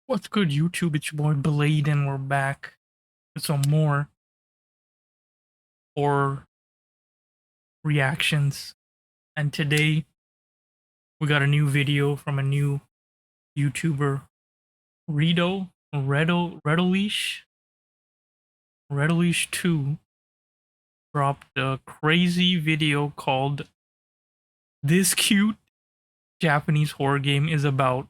What's good, YouTube? It's your boy Blade, and we're back with some more horror reactions. And today we got a new video from a new YouTuber, Reddoliche2 dropped a crazy video called "This Cute Japanese Horror Game is About."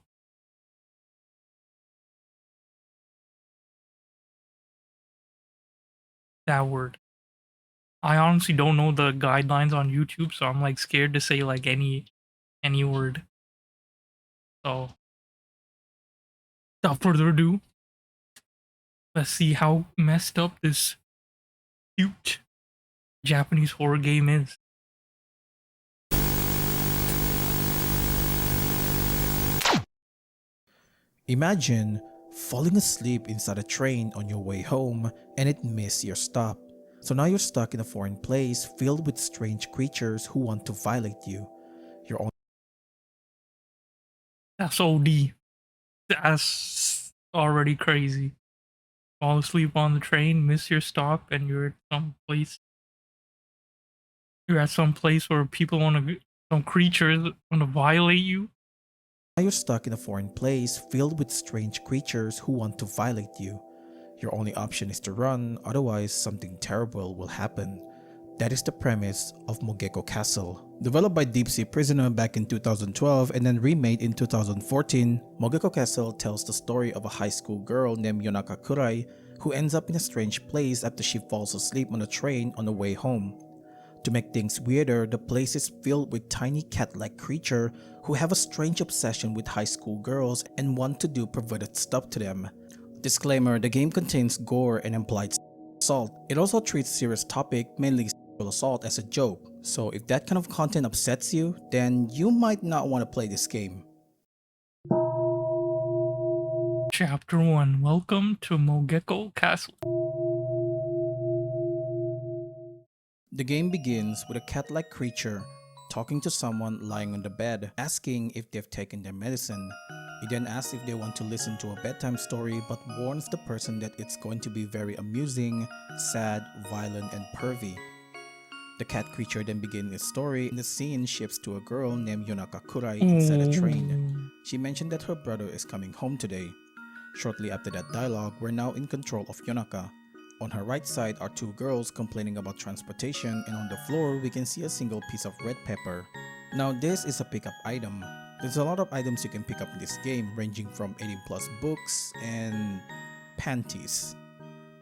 That word. I honestly don't know the guidelines on YouTube, so I'm like scared to say like any word. So without further ado, let's see how messed up this cute Japanese horror game is. Imagine falling asleep inside a train on your way home and it missed your stop. So now you're stuck in a foreign place filled with strange creatures who want to violate you. You're on That's OD. That's already crazy. Fall asleep on the train, miss your stop, and you're at some place. You're at some place where people want to, some creatures want to violate you. Now you're stuck in a foreign place filled with strange creatures who want to violate you. Your only option is to run, otherwise something terrible will happen. That is the premise of Mogeko Castle. Developed by Deep Sea Prisoner back in 2012 and then remade in 2014, Mogeko Castle tells the story of a high school girl named Yonaka Kurai who ends up in a strange place after she falls asleep on a train on the way home. To make things weirder, the place is filled with tiny cat-like creatures who have a strange obsession with high school girls and want to do perverted stuff to them. Disclaimer: the game contains gore and implied assault. It also treats serious topic, mainly sexual assault, as a joke. So if that kind of content upsets you, then you might not want to play this game. Chapter 1. Welcome to Mogeko Castle. The game begins with a cat-like creature talking to someone lying on the bed, asking if they've taken their medicine. It then asks if they want to listen to a bedtime story but warns the person that it's going to be very amusing, sad, violent, and pervy. The cat creature then begins its story and the scene shifts to a girl named Yonaka Kurai inside a train. She mentioned that her brother is coming home today. Shortly after that dialogue, we're now in control of Yonaka. On her right side are two girls complaining about transportation, and on the floor we can see a single piece of red pepper. Now this is a pickup item. There's a lot of items you can pick up in this game, ranging from 18 plus books and panties.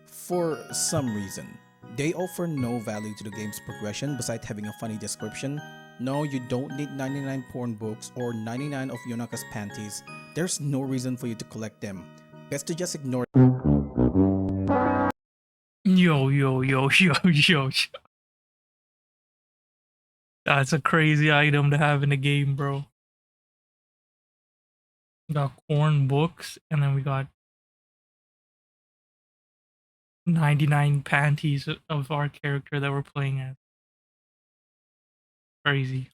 For some reason, they offer no value to the game's progression besides having a funny description. No, you don't need 99 porn books or 99 of Yonaka's panties. There's no reason for you to collect them. Best to just ignore. Yo. That's a crazy item to have in the game, bro. We got corn books, and then we got 99 panties of our character that we're playing as. Crazy.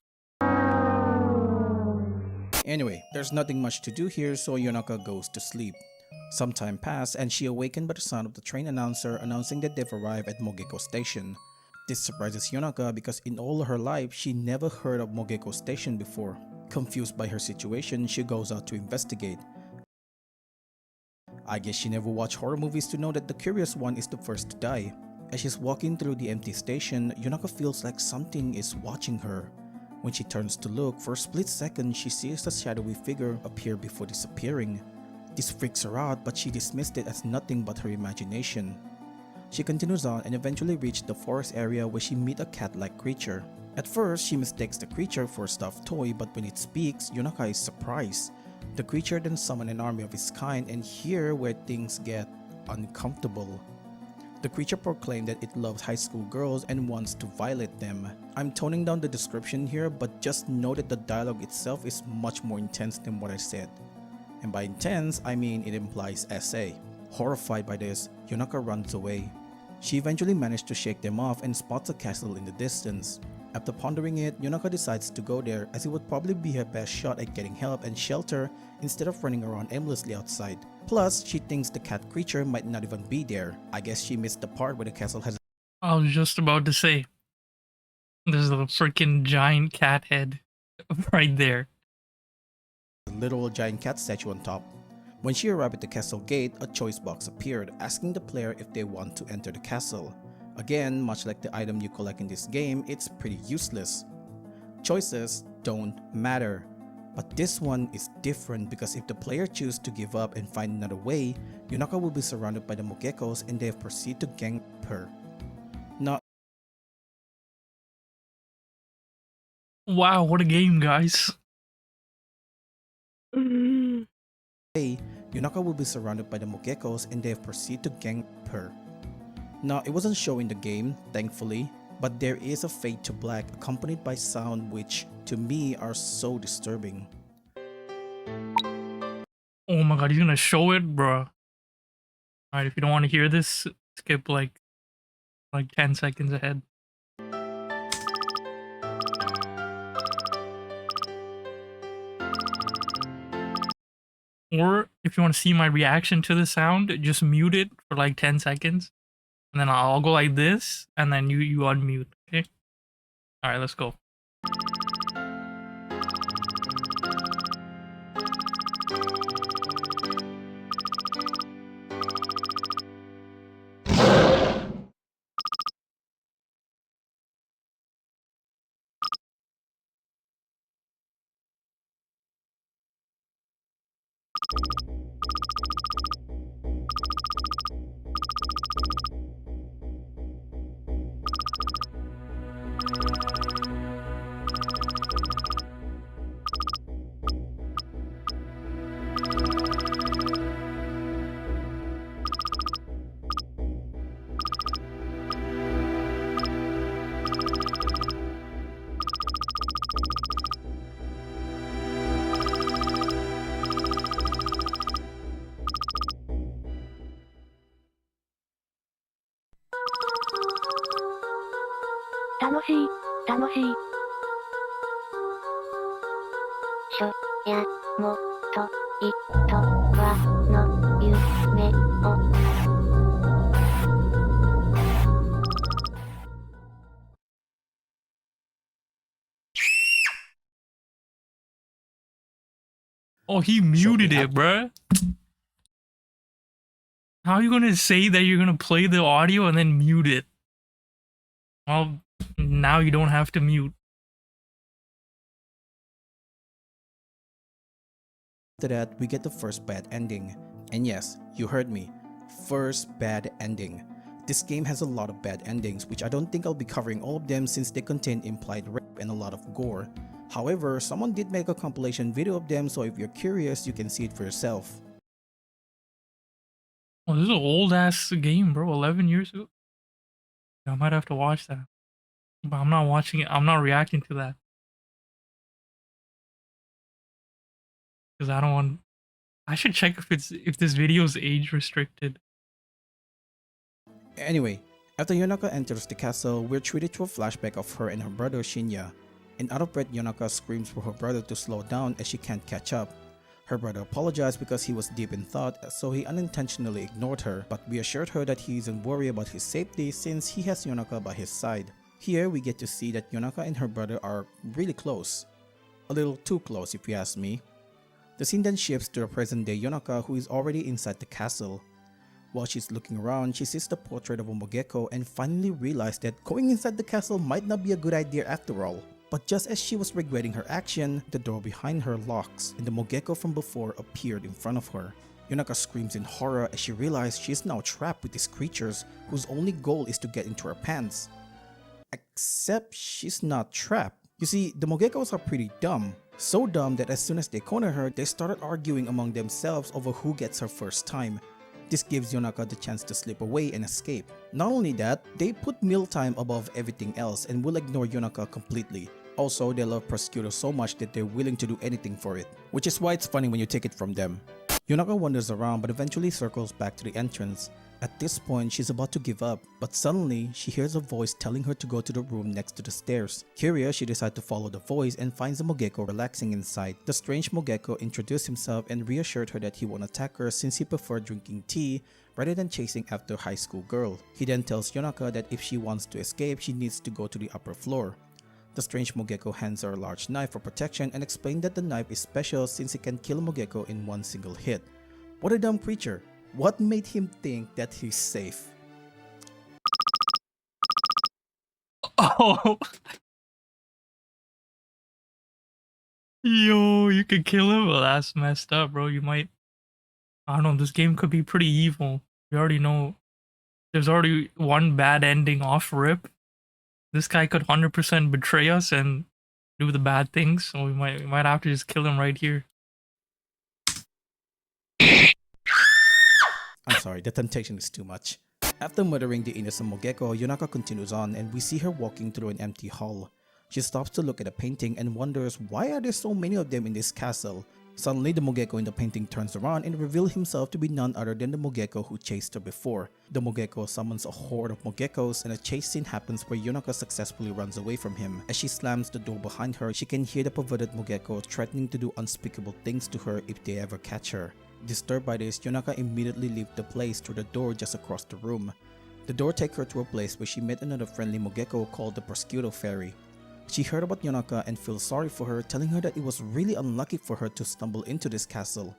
Anyway, there's nothing much to do here, so Yonaka goes to sleep. Some time passed and she awakened by the sound of the train announcer announcing that they've arrived at Mogeko Station. This surprises Yonaka because in all her life she never heard of Mogeko Station before. Confused by her situation, she goes out to investigate. I guess she never watched horror movies to know that the curious one is the first to die. As she's walking through the empty station, Yonaka feels like something is watching her. When she turns to look, for a split second she sees a shadowy figure appear before disappearing. This freaks her out, but she dismissed it as nothing but her imagination. She continues on and eventually reaches the forest area where she meets a cat-like creature. At first, she mistakes the creature for a stuffed toy, but when it speaks, Yonaka is surprised. The creature then summons an army of its kind, and here where things get uncomfortable. The creature proclaimed that it loves high school girls and wants to violate them. I'm toning down the description here, but just know that the dialogue itself is much more intense than what I said. And by intense, I mean it implies essay. Horrified by this, Yonaka runs away. She eventually managed to shake them off and spots a castle in the distance. After pondering it, Yonaka decides to go there as it would probably be her best shot at getting help and shelter instead of running around aimlessly outside. Plus, she thinks the cat creature might not even be there. I guess she missed the part where the castle has I was just about to say, there's a freaking giant cat head right there. a literal giant cat statue on top. When she arrived at the castle gate, a choice box appeared asking the player if they want to enter the castle. Again, much like the item you collect in this game, it's pretty useless. Choices don't matter. But this one is different because if the player chooses to give up and find another way, Yonaka will be surrounded by the Mogekos and they proceed to gang her. Now, Wow, what a game, guys. Yonaka will be surrounded by the Mogekos and they proceed to gang her. Now, it wasn't shown in the game, thankfully, but there is a fade to black accompanied by sound which, to me, are so disturbing. Oh my god, he's gonna show it, bro. Alright, if you don't want to hear this, skip like 10 seconds ahead. Or if you want to see my reaction to the sound, just mute it for like 10 seconds. And then I'll go like this, and then you unmute, okay? Alright, let's go. Oh, he muted it, bruh. How are you gonna say that you're gonna play the audio and then mute it? Well, now you don't have to mute. After that, we get the first bad ending. And yes, you heard me. First bad ending. This game has a lot of bad endings, which I don't think I'll be covering all of them since they contain implied rape and a lot of gore. However, someone did make a compilation video of them, so if you're curious, you can see it for yourself. Oh, this is an old ass game, bro. 11 years ago. I might have to watch that. But I'm not watching it. I'm not reacting to that. Because I don't want. I should check if this video is age restricted. Anyway, after Yonaka enters the castle, we're treated to a flashback of her and her brother Shinya. And out of breath, Yonaka screams for her brother to slow down as she can't catch up. Her brother apologized because he was deep in thought, so he unintentionally ignored her, but reassured her that he isn't worried about his safety since he has Yonaka by his side. Here, we get to see that Yonaka and her brother are really close. A little too close if you ask me. The scene then shifts to the present day Yonaka, who is already inside the castle. While she's looking around, she sees the portrait of a Mogeko and finally realizes that going inside the castle might not be a good idea after all. But just as she was regretting her action, the door behind her locks and the Mogeko from before appeared in front of her. Yonaka screams in horror as she realizes she is now trapped with these creatures whose only goal is to get into her pants. Except she's not trapped. You see, the Mogekos are pretty dumb. So dumb that as soon as they corner her, they started arguing among themselves over who gets her first time. This gives Yonaka the chance to slip away and escape. Not only that, they put mealtime above everything else and will ignore Yonaka completely. Also, they love prosecutors so much that they're willing to do anything for it, which is why it's funny when you take it from them. Yonaka wanders around but eventually circles back to the entrance. At this point, she's about to give up, but suddenly, she hears a voice telling her to go to the room next to the stairs. Curious, she decides to follow the voice and finds a Mogeko relaxing inside. The strange Mogeko introduced himself and reassured her that he won't attack her since he preferred drinking tea rather than chasing after a high school girl. He then tells Yonaka that if she wants to escape, she needs to go to the upper floor. The strange Mogeko hands her a large knife for protection and explains that the knife is special since it can kill a Mogeko in one single hit. What a dumb creature! What made him think that he's safe? Oh, yo, you could kill him? Well, that's messed up, bro. You might. I don't know. This game could be pretty evil. We already know there's already one bad ending off rip. This guy could 100% betray us and do the bad things, so we might have to just kill him right here. I'm sorry, the temptation is too much. After murdering the innocent Mogeko, Yonaka continues on and we see her walking through an empty hall. She stops to look at a painting and wonders why are there so many of them in this castle. Suddenly, the Mogeko in the painting turns around and reveals himself to be none other than the Mogeko who chased her before. The Mogeko summons a horde of Mogekos and a chase scene happens where Yonaka successfully runs away from him. As she slams the door behind her, she can hear the perverted Mogeko threatening to do unspeakable things to her if they ever catch her. Disturbed by this, Yonaka immediately leaves the place through the door just across the room. The door takes her to a place where she met another friendly Mogeko called the Prosecutor Fairy. She heard about Yonaka and feels sorry for her, telling her that it was really unlucky for her to stumble into this castle.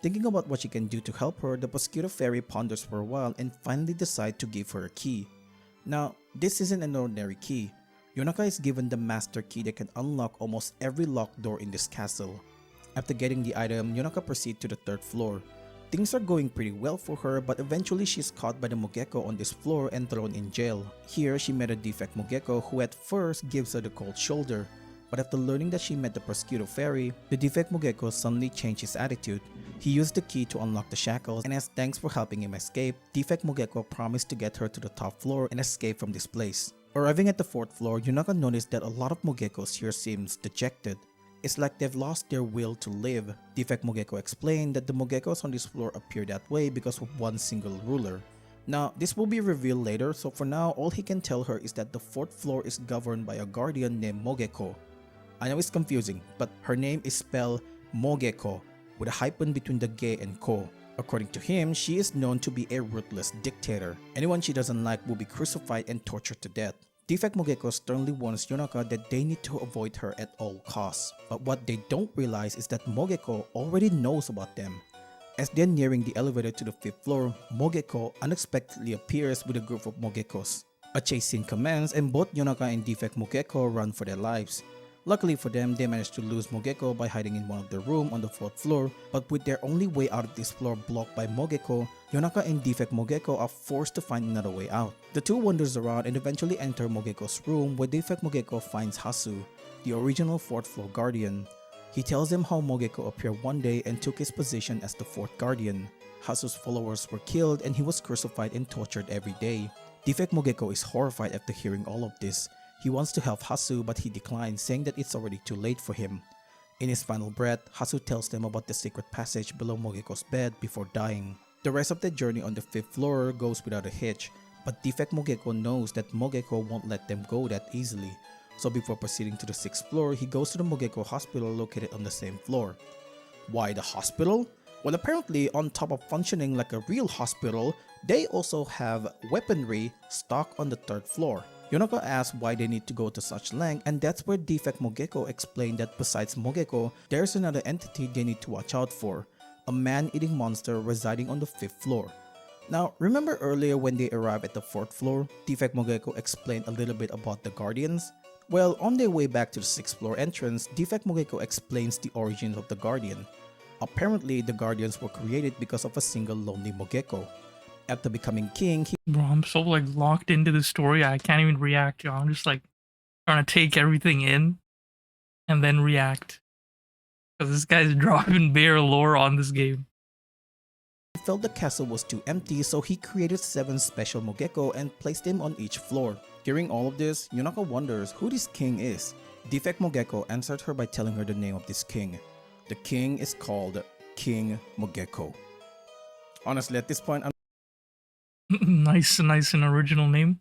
Thinking about what she can do to help her, the Prosecutor Fairy ponders for a while and finally decides to give her a key. Now, this isn't an ordinary key. Yonaka is given the master key that can unlock almost every locked door in this castle. After getting the item, Yonaka proceeds to the third floor. Things are going pretty well for her, but eventually she's caught by the Mogeko on this floor and thrown in jail. Here, she met a defect Mogeko who at first gives her the cold shoulder, but after learning that she met the Prosecutor Fairy, the defect Mogeko suddenly changed his attitude. He used the key to unlock the shackles, and as thanks for helping him escape, defect Mogeko promised to get her to the top floor and escape from this place. Arriving at the fourth floor, Yonaka noticed that a lot of Mogekos here seems dejected. It's like they've lost their will to live. Defect Mogeko explained that the Mogekos on this floor appear that way because of one single ruler. Now, this will be revealed later, so for now, all he can tell her is that the fourth floor is governed by a guardian named Mogeko. I know it's confusing, but her name is spelled Mogeko, with a hyphen between the ge and ko. According to him, she is known to be a ruthless dictator. Anyone she doesn't like will be crucified and tortured to death. Defect Mogeko sternly warns Yonaka that they need to avoid her at all costs. But what they don't realize is that Mogeko already knows about them. As they're nearing the elevator to the 5th floor, Mogeko unexpectedly appears with a group of Mogekos. A chase scene commences and both Yonaka and Defect Mogeko run for their lives. Luckily for them, they managed to lose Mogeko by hiding in one of the rooms on the 4th floor, but with their only way out of this floor blocked by Mogeko, Yonaka and Defect Mogeko are forced to find another way out. The two wanders around and eventually enter Mogeko's room where Defect Mogeko finds Hasu, the original 4th floor guardian. He tells them how Mogeko appeared one day and took his position as the 4th guardian. Hasu's followers were killed and he was crucified and tortured every day. Defect Mogeko is horrified after hearing all of this. He wants to help Hasu but he declines, saying that it's already too late for him. In his final breath, Hasu tells them about the secret passage below Mogeko's bed before dying. The rest of the journey on the 5th floor goes without a hitch, but Defect Mogeko knows that Mogeko won't let them go that easily. So before proceeding to the 6th floor, he goes to the Mogeko hospital located on the same floor. Why the hospital? Well, apparently on top of functioning like a real hospital, they also have weaponry stocked on the 3rd floor. Yonaka asks why they need to go to such length, and that's where Defect Mogeko explained that besides Mogeko, there's another entity they need to watch out for, a man-eating monster residing on the 5th floor. Now, remember earlier when they arrived at the 4th floor, Defect Mogeko explained a little bit about the Guardians? Well, on their way back to the 6th floor entrance, Defect Mogeko explains the origins of the Guardian. Apparently, the Guardians were created because of a single lonely Mogeko. After becoming king, Bro, I'm so like locked into the story, I can't even react, yo. I'm just like trying to take everything in and then react. Because this guy's dropping bare lore on this game. he felt the castle was too empty, so he created 7 special Mogeko and placed them on each floor. Hearing all of this, Yonaka wonders who this king is. Defect Mogeko answered her by telling her the name of this king. The king is called King Mogeko. Honestly, at this point, Nice and original name.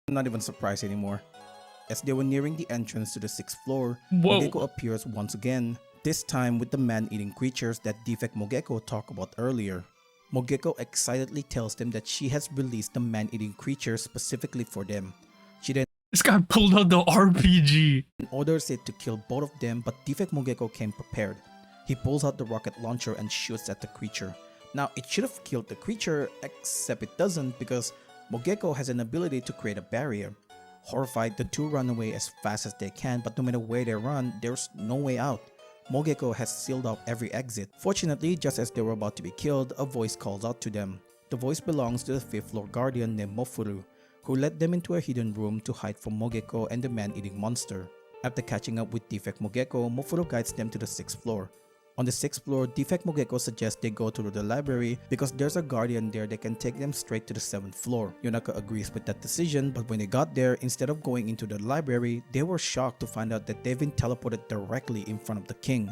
I'm not even surprised anymore. As they were nearing the entrance to the 6th floor, Mogeko Whoa. appears once again, this time with the man-eating creatures that Defect Mogeko talked about earlier. Mogeko excitedly tells them that she has released the man-eating creatures specifically for them. She then This guy pulled out the RPG. orders it to kill both of them, but Defect Mogeko came prepared. He pulls out the rocket launcher and shoots at the creature. Now, it should have killed the creature, except it doesn't because Mogeko has an ability to create a barrier. Horrified, the two run away as fast as they can, but no matter where they run, there's no way out. Mogeko has sealed up every exit. Fortunately, just as they were about to be killed, a voice calls out to them. The voice belongs to the 5th floor guardian named Mofuru, who led them into a hidden room to hide from Mogeko and the man-eating monster. After catching up with Defect Mogeko, Mofuru guides them to the 6th floor. On the 6th floor, Defect Mogeko suggests they go to the library because there's a guardian there that can take them straight to the 7th floor. Yonaka agrees with that decision, but when they got there, instead of going into the library, they were shocked to find out that they've been teleported directly in front of the king.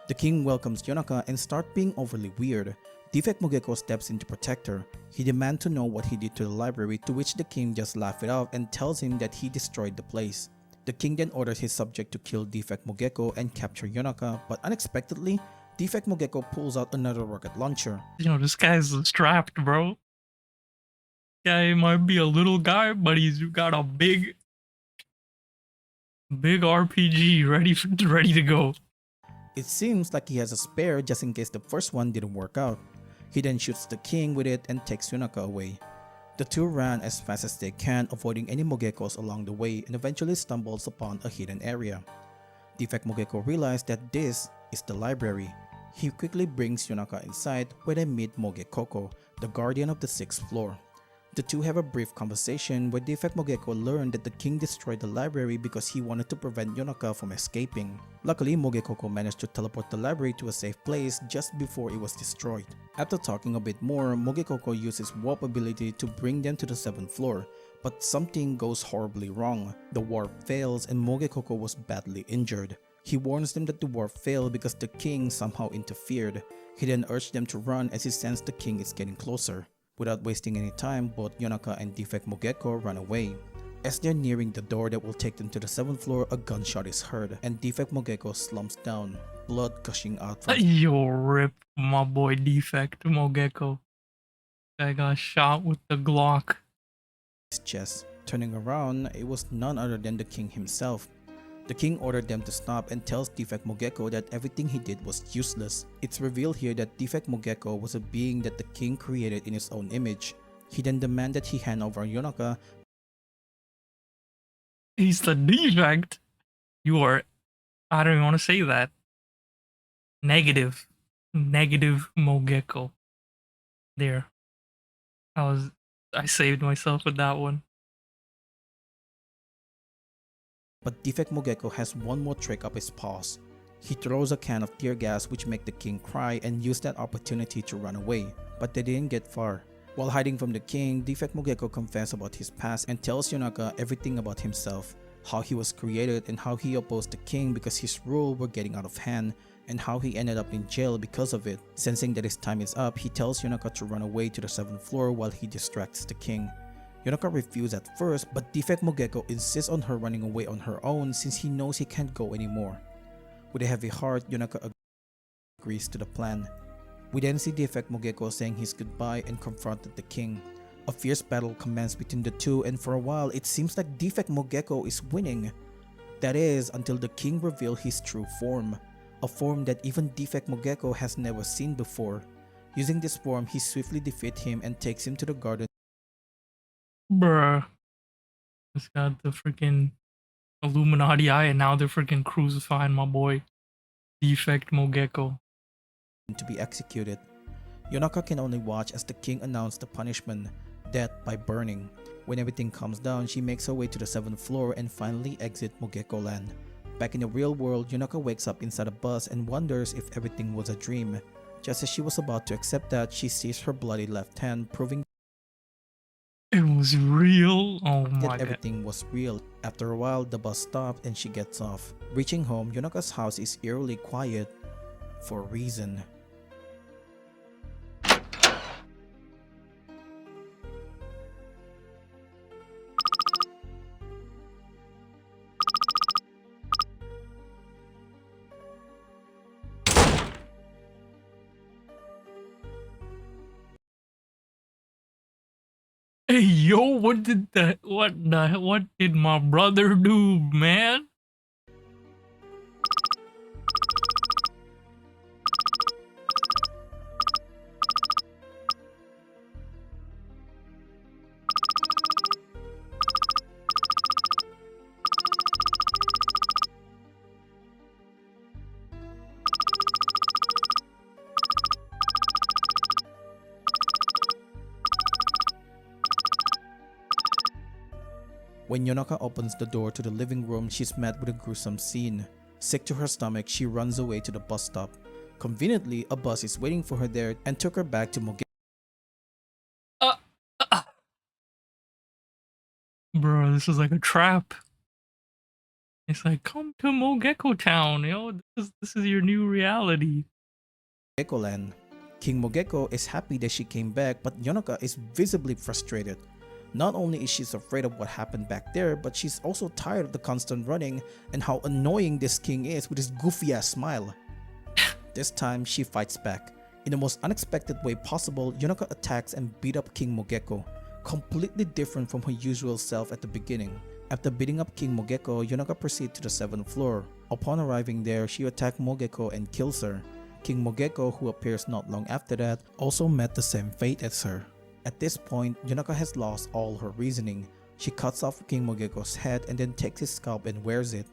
The king welcomes Yonaka and starts being overly weird. Defect Mogeko steps in to protect her. He demands to know what he did to the library, to which the king just laughs it off and tells him that he destroyed the place. The king then orders his subject to kill Defect Mogeko and capture Yonaka, but unexpectedly, Defect Mogeko pulls out another rocket launcher. You know, this guy's strapped, bro. Guy might be a little guy, but he's got a big RPG ready to go. It seems like he has a spare just in case the first one didn't work out. He then shoots the king with it and takes Yonaka away. The two ran as fast as they can, avoiding any Mogekos along the way, and eventually stumbles upon a hidden area. Defect Mogeko realized that this is the library. He quickly brings Yonaka inside, where they meet Mogekoko, the guardian of the 6th floor. The two have a brief conversation where Defect Mogeko learned that the king destroyed the library because he wanted to prevent Yonaka from escaping. Luckily, Mogekoko managed to teleport the library to a safe place just before it was destroyed. After talking a bit more, Mogekoko uses warp ability to bring them to the 7th floor, but something goes horribly wrong. The warp fails and Mogekoko was badly injured. He warns them that the warp failed because the king somehow interfered. He then urged them to run as he sensed the king is getting closer. Without wasting any time, both Yonaka and Defect Mogeko run away. As they're nearing the door that will take them to the 7th floor, a gunshot is heard, and Defect Mogeko slumps down, blood gushing out from Yo, rip my boy Defect Mogeko. Guy got shot with the Glock. his chest. Turning around, it was none other than the king himself. The king ordered them to stop and tells Defect Mogeko that everything he did was useless. It's revealed here that Defect Mogeko was a being that the king created in his own image. He then demanded he hand over Yonaka. He's the Defect. You are, I don't even want to say that. Negative Mogeko. There. I saved myself with that one. But Defect Mogeko has one more trick up his paws. He throws a can of tear gas which makes the king cry and use that opportunity to run away, but they didn't get far. While hiding from the king, Defect Mogeko confesses about his past and tells Yonaka everything about himself, how he was created and how he opposed the king because his rule were getting out of hand, and how he ended up in jail because of it. Sensing that his time is up, he tells Yonaka to run away to the 7th floor while he distracts the king. Yonaka refuses at first, but Defect Mogeko insists on her running away on her own since he knows he can't go anymore. With a heavy heart, Yonaka agrees to the plan. We then see Defect Mogeko saying his goodbye and confronted the king. A fierce battle commenced between the two, and for a while it seems like Defect Mogeko is winning. That is, until the king revealed his true form, a form that even Defect Mogeko has never seen before. Using this form, he swiftly defeats him and takes him to the garden. Bruh. It's got the freaking Illuminati eye, and now they're freaking crucifying my boy Defect Mogeko. To be executed. Yonaka can only watch as the king announced the punishment, death by burning. When everything calms down, she makes her way to the 7th floor and finally exits Mogeko land. Back in the real world, Yonaka wakes up inside a bus and wonders if everything was a dream. Just as she was about to accept that, she sees her bloody left hand, proving it was real. Oh my that god. everything was real. After a while, the bus stopped and she gets off. Reaching home, Yonaka's house is eerily quiet for a reason. Hey yo, what did my brother do, man? When Yonaka opens the door to the living room, she's met with a gruesome scene. Sick to her stomach, she runs away to the bus stop. Conveniently, a bus is waiting for her there and took her back to Mogeko. Uh, uh, bro, this is like a trap. It's like, come to Mogeko Town, yo. This is your new reality. Land. King Mogeko is happy that she came back, but Yonaka is visibly frustrated. Not only is she afraid of what happened back there, but she's also tired of the constant running and how annoying this king is with his goofy ass smile. This time, she fights back. In the most unexpected way possible, Yonaka attacks and beats up King Mogeko, completely different from her usual self at the beginning. After beating up King Mogeko, Yonaka proceeds to the 7th floor. Upon arriving there, she attacks Mogeko and kills her. King Mogeko, who appears not long after that, also met the same fate as her. At this point, Yonaka has lost all her reasoning. She cuts off King Mogeko's head and then takes his scalp and wears it.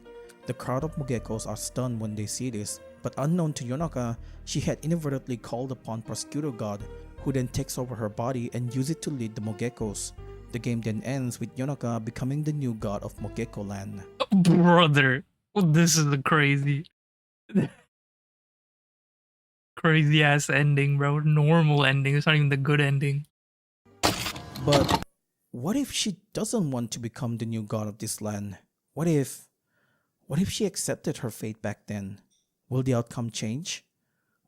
The crowd of Mogekos are stunned when they see this, but unknown to Yonaka, she had inadvertently called upon Prosecutor God, who then takes over her body and uses it to lead the Mogekos. The game then ends with Yonaka becoming the new god of Mogeko Land. Brother, this is a crazy ass ending, bro. Normal ending. It's not even the good ending. But what if she doesn't want to become the new god of this land? What if she accepted her fate back then? Will the outcome change?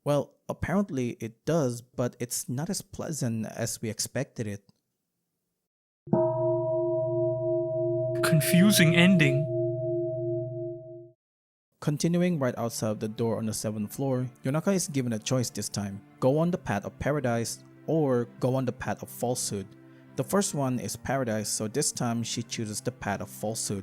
Well, apparently it does, but it's not as pleasant as we expected it. Confusing ending. Continuing right outside the door on the 7th floor, Yonaka is given a choice this time. Go on the path of paradise or go on the path of falsehood. The first one is paradise, so this time she chooses the path of falsehood.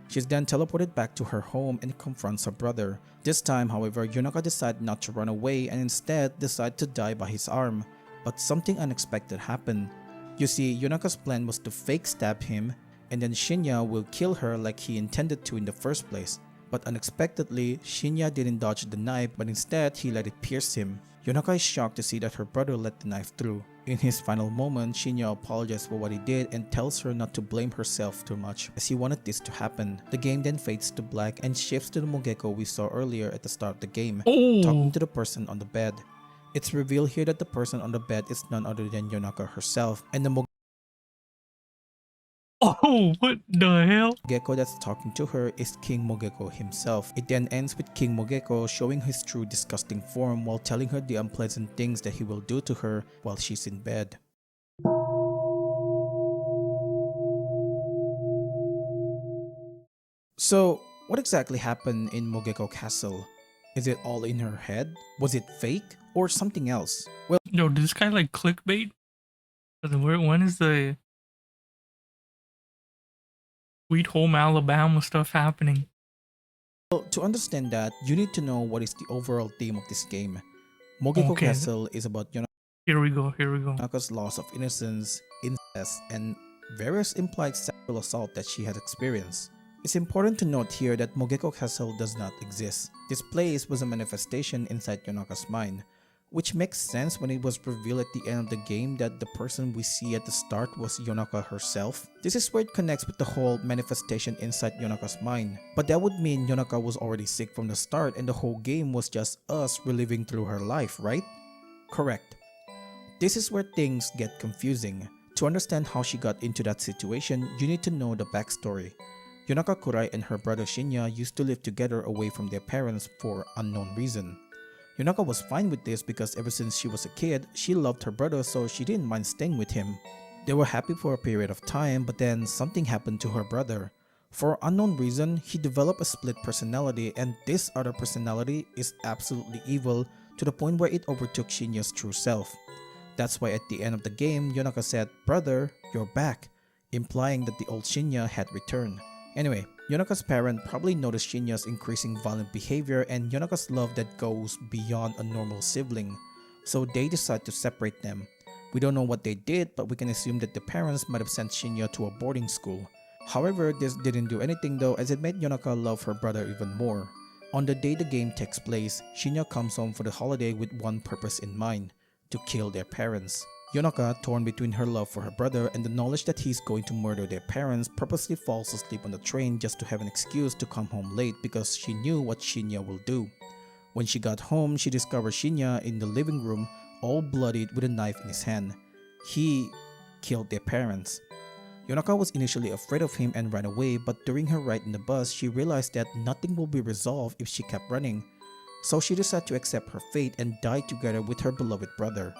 She's then teleported back to her home and confronts her brother. This time, however, Yonaka decides not to run away and instead decides to die by his arm. But something unexpected happened. You see, Yonaka's plan was to fake stab him and then Shinya will kill her like he intended to in the first place. But unexpectedly, Shinya didn't dodge the knife but instead he let it pierce him. Yonaka is shocked to see that her brother let the knife through. In his final moment, Shinya apologizes for what he did and tells her not to blame herself too much as he wanted this to happen. The game then fades to black and shifts to the Mogeko we saw earlier at the start of the game, talking to the person on the bed. It's revealed here that the person on the bed is none other than Yonaka herself, and the Oh, what the hell? Mogeko that's talking to her is King Mogeko himself. It then ends with King Mogeko showing his true disgusting form while telling her the unpleasant things that he will do to her while she's in bed. So, what exactly happened in Mogeko Castle? Is it all in her head? Was it fake? Or something else? Well, Yo, did this guy like clickbait? When is the Sweet Home Alabama stuff happening? to understand that, you need to know what is the overall theme of this game. Mogeko Okay, Castle is about here we go. Yonaka's loss of innocence, incest, and various implied sexual assault that she had experienced. It's important to note here that Mogeko Castle does not exist. This place was a manifestation inside Yonaka's mind, which makes sense when it was revealed at the end of the game that the person we see at the start was Yonaka herself. This is where it connects with the whole manifestation inside Yonaka's mind. But that would mean Yonaka was already sick from the start and the whole game was just us reliving through her life, right? Correct. This is where things get confusing. To understand how she got into that situation, you need to know the backstory. Yonaka Kurai and her brother Shinya used to live together away from their parents for unknown reason. Yonaka was fine with this because ever since she was a kid, she loved her brother so she didn't mind staying with him. They were happy for a period of time, but then something happened to her brother. For unknown reason, he developed a split personality and this other personality is absolutely evil to the point where it overtook Shinya's true self. That's why at the end of the game, Yonaka said, "Brother, you're back," implying that the old Shinya had returned. Anyway, Yonaka's parent probably noticed Shinya's increasing violent behavior and Yonaka's love that goes beyond a normal sibling, so they decide to separate them. We don't know what they did, but we can assume that the parents might have sent Shinya to a boarding school. However, this didn't do anything though, as it made Yonaka love her brother even more. On the day the game takes place, Shinya comes home for the holiday with one purpose in mind: to kill their parents. Yonaka, torn between her love for her brother and the knowledge that he's going to murder their parents, purposely falls asleep on the train just to have an excuse to come home late because she knew what Shinya will do. When she got home, she discovered Shinya in the living room, all bloodied with a knife in his hand. He killed their parents. Yonaka was initially afraid of him and ran away, but during her ride in the bus, she realized that nothing will be resolved if she kept running. So she decided to accept her fate and die together with her beloved brother.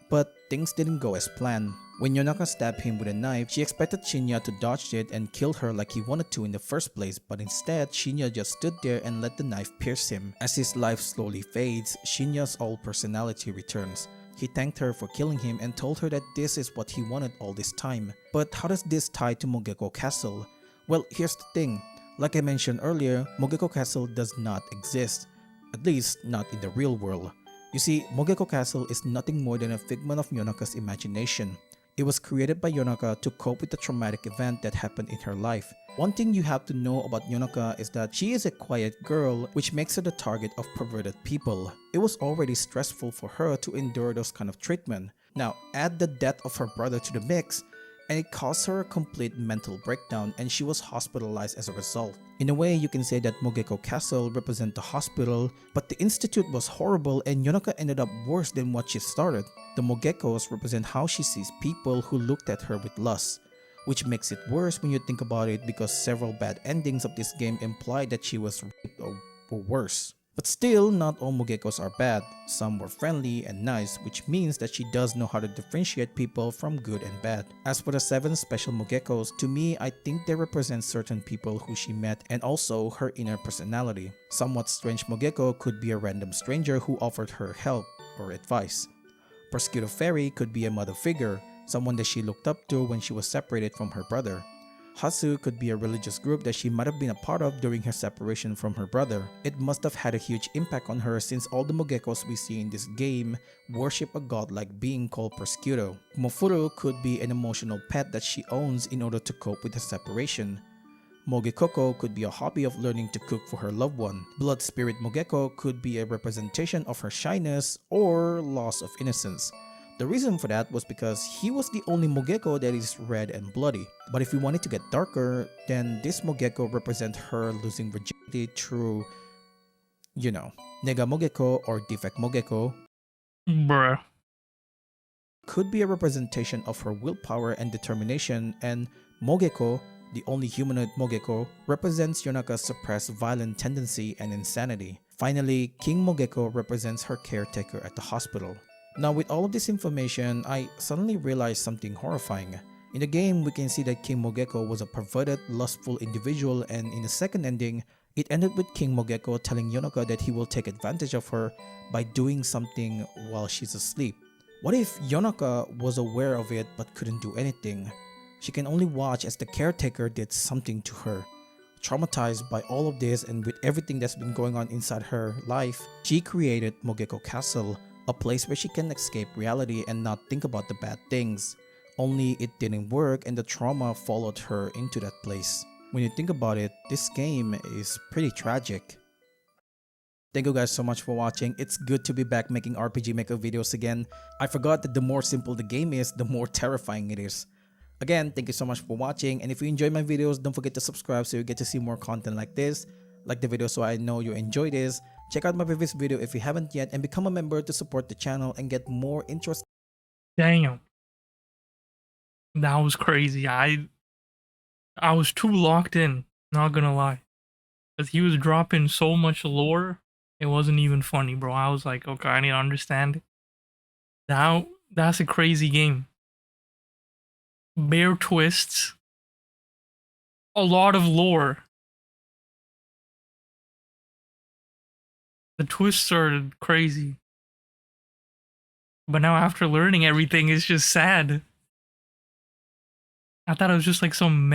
But things didn't go as planned. When Yonaka stabbed him with a knife, she expected Shinya to dodge it and kill her like he wanted to in the first place, but instead, Shinya just stood there and let the knife pierce him. As his life slowly fades, Shinya's old personality returns. He thanked her for killing him and told her that this is what he wanted all this time. But how does this tie to Mogeko Castle? Well, here's the thing. Like I mentioned earlier, Mogeko Castle does not exist. At least, not in the real world. You see, Mogeko Castle is nothing more than a figment of Yonaka's imagination. It was created by Yonaka to cope with the traumatic event that happened in her life. One thing you have to know about Yonaka is that she is a quiet girl, which makes her the target of perverted people. It was already stressful for her to endure those kind of treatment. Now, add the death of her brother to the mix, and it caused her a complete mental breakdown and she was hospitalized as a result. In a way, you can say that Mogeko Castle represents the hospital, but the institute was horrible and Yonaka ended up worse than what she started. The Mogekos represent how she sees people who looked at her with lust, which makes it worse when you think about it because several bad endings of this game imply that she was raped or worse. But still, not all Mogekos are bad. Some were friendly and nice, which means that she does know how to differentiate people from good and bad. As for the 7 special Mogekos, to me, I think they represent certain people who she met and also her inner personality. Somewhat strange Mogeko could be a random stranger who offered her help or advice. Prosciutto Fairy could be a mother figure, someone that she looked up to when she was separated from her brother. Hatsu could be a religious group that she might have been a part of during her separation from her brother. It must have had a huge impact on her since all the Mogekos we see in this game worship a godlike being called Prosciutto. Mofuru could be an emotional pet that she owns in order to cope with her separation. Mogekoko could be a hobby of learning to cook for her loved one. Blood Spirit Mogeko could be a representation of her shyness or loss of innocence. The reason for that was because he was the only Mogeko that is red and bloody. But if we wanted to get darker, then this Mogeko represents her losing virginity through, Nega Mogeko or Defect Mogeko Bruh. could be a representation of her willpower and determination, and Mogeko, the only humanoid Mogeko, represents Yonaka's suppressed violent tendency and insanity. Finally, King Mogeko represents her caretaker at the hospital. Now with all of this information, I suddenly realized something horrifying. In the game, we can see that King Mogeko was a perverted, lustful individual, and in the second ending, it ended with King Mogeko telling Yonaka that he will take advantage of her by doing something while she's asleep. What if Yonaka was aware of it but couldn't do anything? She can only watch as the caretaker did something to her. Traumatized by all of this and with everything that's been going on inside her life, she created Mogeko Castle, a place where she can escape reality and not think about the bad things. Only it didn't work and the trauma followed her into that place. When you think about it, this game is pretty tragic. Thank you guys so much for watching. It's good to be back making RPG Maker videos again. I forgot that the more simple the game is, the more terrifying it is. Again, thank you so much for watching, and if you enjoy my videos, don't forget to subscribe so you get to see more content like this. Like the video so I know you enjoy this. Check out my previous video if you haven't yet, and become a member to support the channel and get more interesting. Damn. That was crazy. I was too locked in, not gonna lie. Because he was dropping so much lore, it wasn't even funny, bro. I was like, okay, I need to understand it. Now, that's a crazy game. Bare twists. A lot of lore. The twists are crazy. But now after learning everything, it's just sad. I thought it was just like some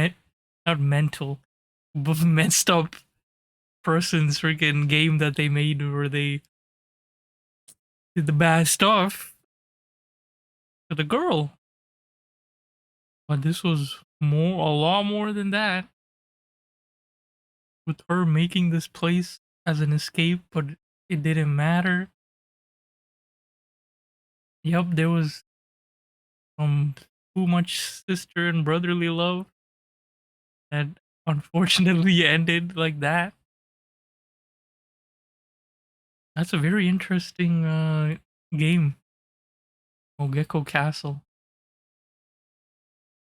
not mental, but messed up person's freaking game that they made where they did the bad stuff to the girl. But this was a lot more than that. With her making this place as an escape, but it didn't matter. Yep, there was too much sister and brotherly love that unfortunately ended like that. That's a very interesting game, Ogeko Castle.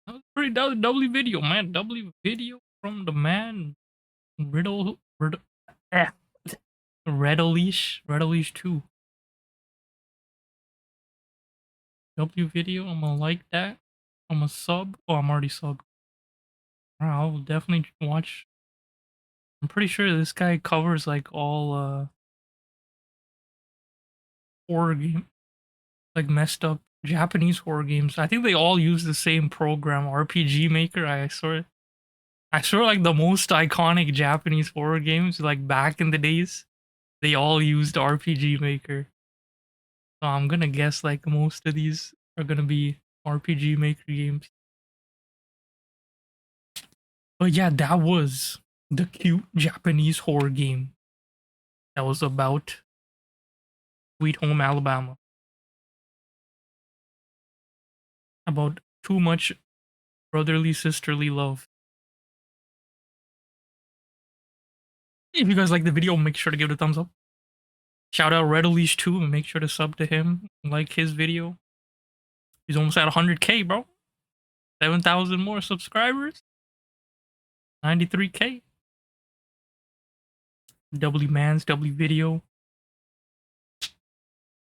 That was W video, man. W video from the man eh, Reddoliche2. W video, I'm gonna like that. I'm gonna sub. Oh, I'm already subbed. Alright, I'll definitely watch. I'm pretty sure this guy covers like all horror game, like messed up Japanese horror games. I think they all use the same program, RPG Maker. I swear like the most iconic Japanese horror games, like back in the days, they all used RPG Maker. So I'm gonna guess like most of these are gonna be RPG Maker games. But yeah, that was the cute Japanese horror game that was about Sweet Home Alabama. About too much brotherly sisterly love. If you guys like the video, make sure to give it a thumbs up. Shout out Reddoliche2 and make sure to sub to him. Like his video. He's almost at 100K, bro. 7,000 more subscribers. 93K. W Mans, W Video.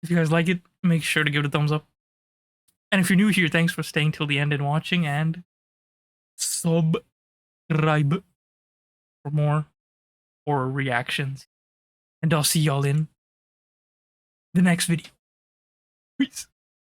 If you guys like it, make sure to give it a thumbs up. And if you're new here, thanks for staying till the end and watching. And subscribe for more horror reactions. And I'll see y'all in the next video. Peace.